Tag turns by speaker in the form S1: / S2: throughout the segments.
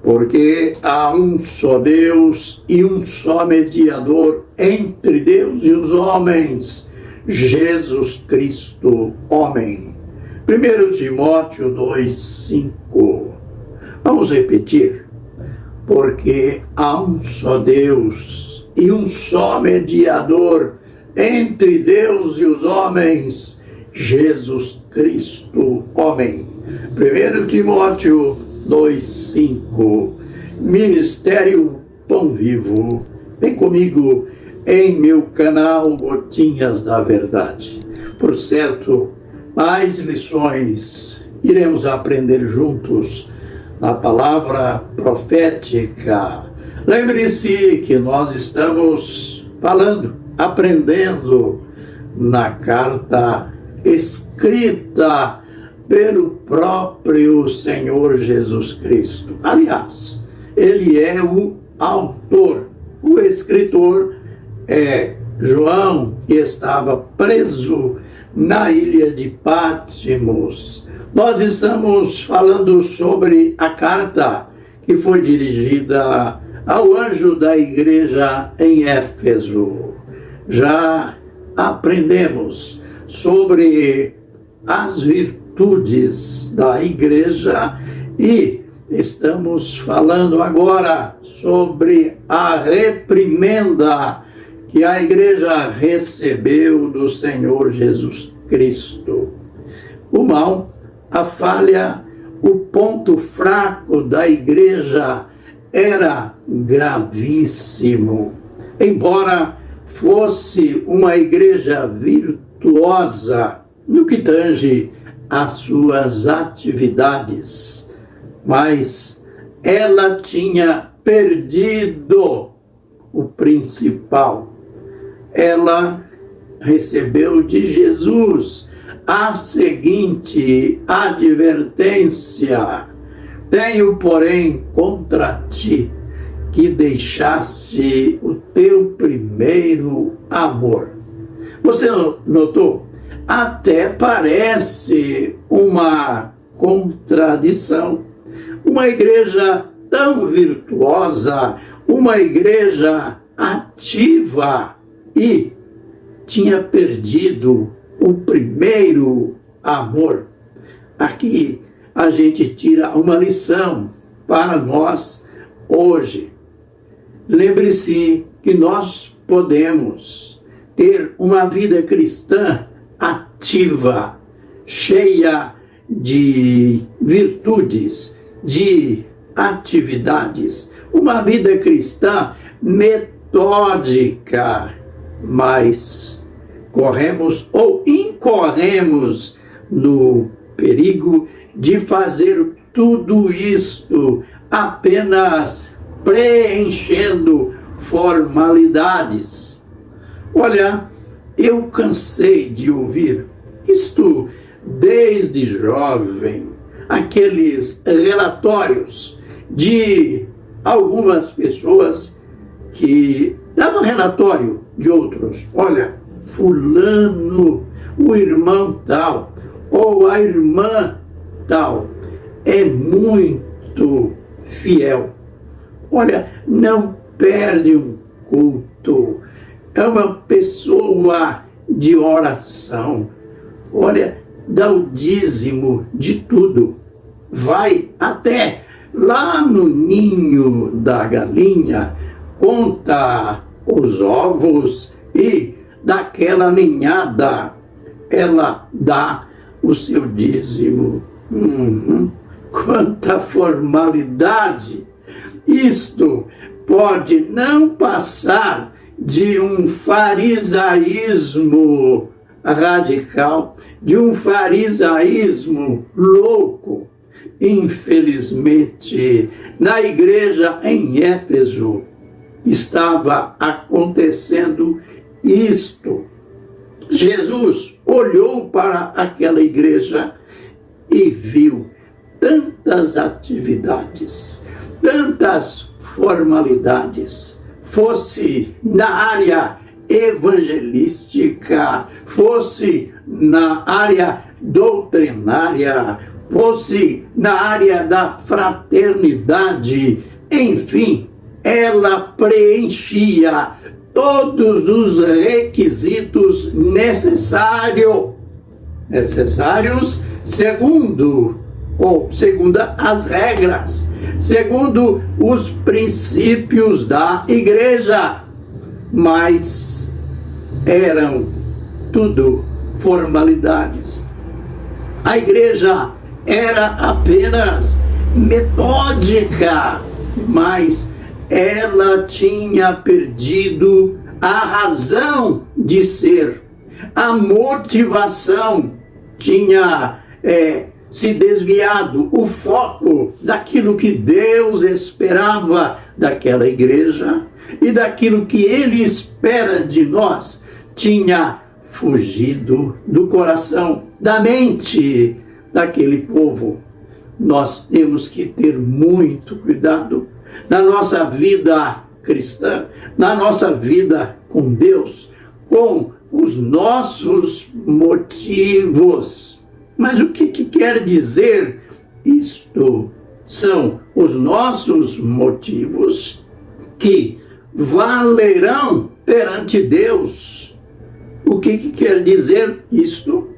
S1: Porque há um só Deus e um só mediador entre Deus e os homens, Jesus Cristo, homem. 1 Timóteo 2:5. Vamos repetir. Porque há um só Deus e um só mediador entre Deus e os homens, Jesus Cristo, homem. 1 Timóteo 2:5. Ministério Pão Vivo. Vem comigo em meu canal Gotinhas da Verdade. Por certo, mais lições iremos aprender juntos na palavra profética. Lembre-se que nós estamos falando, aprendendo na carta escrita pelo próprio Senhor Jesus Cristo. Aliás, ele é o autor. O escritor é João, que estava preso na ilha de Patmos. Nós estamos falando sobre a carta que foi dirigida ao anjo da igreja em Éfeso. Já aprendemos sobre as virtudes da igreja e estamos falando agora sobre a reprimenda que a igreja recebeu do Senhor Jesus Cristo. O mal, a falha, o ponto fraco da igreja era gravíssimo. Embora fosse uma igreja virtuosa no que tange às suas atividades, mas ela tinha perdido o principal. Ela recebeu de Jesus a seguinte advertência: tenho, porém, contra ti que deixaste o teu primeiro amor. Você notou? Até parece uma contradição. Uma igreja tão virtuosa, uma igreja ativa e tinha perdido o primeiro amor. Aqui a gente tira uma lição para nós hoje. Lembre-se que nós podemos ter uma vida cristã ativa, cheia de virtudes, de atividades, uma vida cristã metódica, mas corremos ou incorremos no perigo de fazer tudo isto apenas preenchendo formalidades. Olha, eu cansei de ouvir isto desde jovem, aqueles relatórios de algumas pessoas que davam relatório de outros. Olha, fulano, o irmão tal, ou a irmã tal, é muito fiel. Olha, não perde um culto. É uma pessoa de oração. Olha, dá o dízimo de tudo. Vai até lá no ninho da galinha, conta os ovos e daquela ninhada ela dá o seu dízimo. Quanta formalidade! Isto pode não passar de um farisaísmo radical, de um farisaísmo louco. Infelizmente, na igreja em Éfeso estava acontecendo isto. Jesus olhou para aquela igreja e viu tantas atividades, tantas formalidades, fosse na área evangelística, fosse na área doutrinária, fosse na área da fraternidade, enfim, ela preenchia todos os requisitos necessários segundo as regras, segundo os princípios da igreja, mas eram tudo formalidades. A igreja era apenas metódica, mas ela tinha perdido a razão de ser, a motivação tinha se desviado, o foco daquilo que Deus esperava daquela igreja e daquilo que Ele espera de nós tinha fugido do coração, da mente daquele povo. Nós temos que ter muito cuidado na nossa vida cristã, na nossa vida com Deus, com os nossos motivos. Mas o que quer dizer isto? São os nossos motivos que valerão perante Deus. O que quer dizer isto?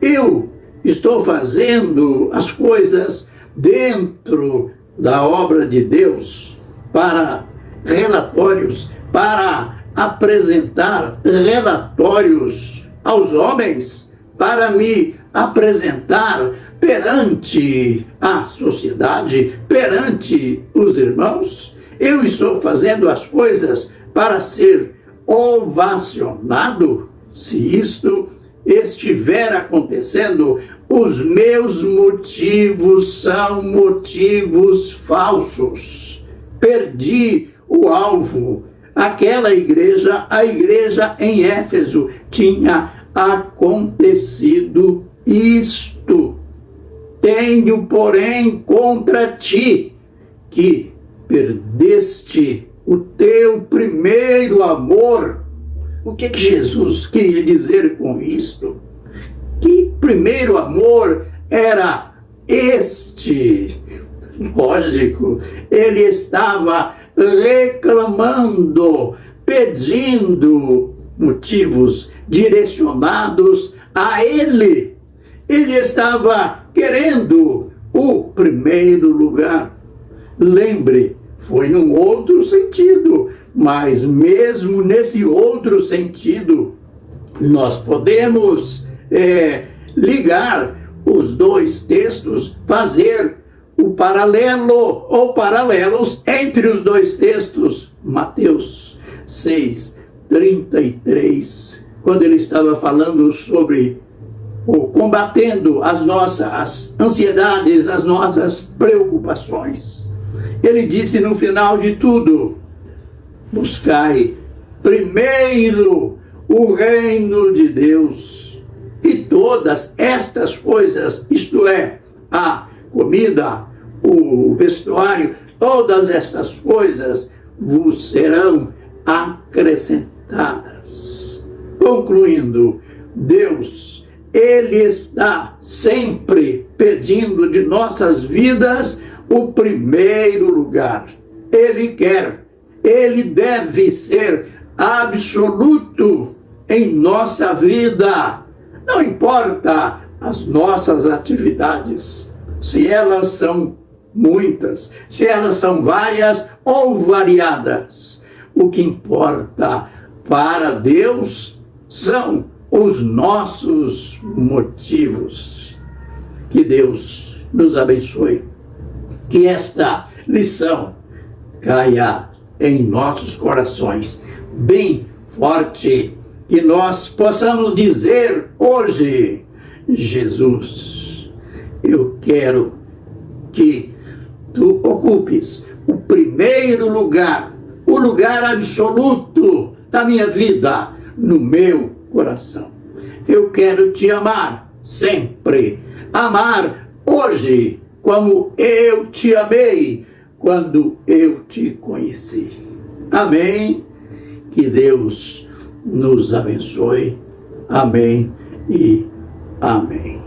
S1: Eu estou fazendo as coisas dentro da obra de Deus para relatórios, para apresentar relatórios aos homens, para me apresentar perante a sociedade, perante os irmãos. Eu estou fazendo as coisas para ser ovacionado. Se isto estiver acontecendo, os meus motivos são motivos falsos. Perdi o alvo. Aquela igreja, a igreja em Éfeso, tinha acontecido isto. Tenho, porém, contra ti que perdeste o teu primeiro amor. O que Jesus queria dizer com isto? Que primeiro amor era este? Lógico, ele estava reclamando, pedindo motivos direcionados a ele. Ele estava querendo o primeiro lugar. Lembre, foi num outro sentido, mas mesmo nesse outro sentido, nós podemos ligar os dois textos, fazer o paralelo ou paralelos entre os dois textos. Mateus 6:33, quando ele estava falando sobre combatendo as nossas ansiedades, as nossas preocupações. Ele disse no final de tudo: buscai primeiro o reino de Deus, e todas estas coisas, isto é, a comida, o vestuário, todas estas coisas vos serão acrescentadas. Concluindo, Deus, Ele está sempre pedindo de nossas vidas o primeiro lugar. Ele quer, Ele deve ser absoluto em nossa vida. Não importa as nossas atividades, se elas são muitas, se elas são várias ou variadas. O que importa para Deus são os nossos motivos. Que Deus nos abençoe. Que esta lição caia em nossos corações bem forte. Que nós possamos dizer hoje: Jesus, eu quero que tu ocupes o primeiro lugar, o lugar absoluto da minha vida, no meu coração. Eu quero te amar sempre, amar hoje como eu te amei quando eu te conheci. Amém. Que Deus nos abençoe. Amém e amém.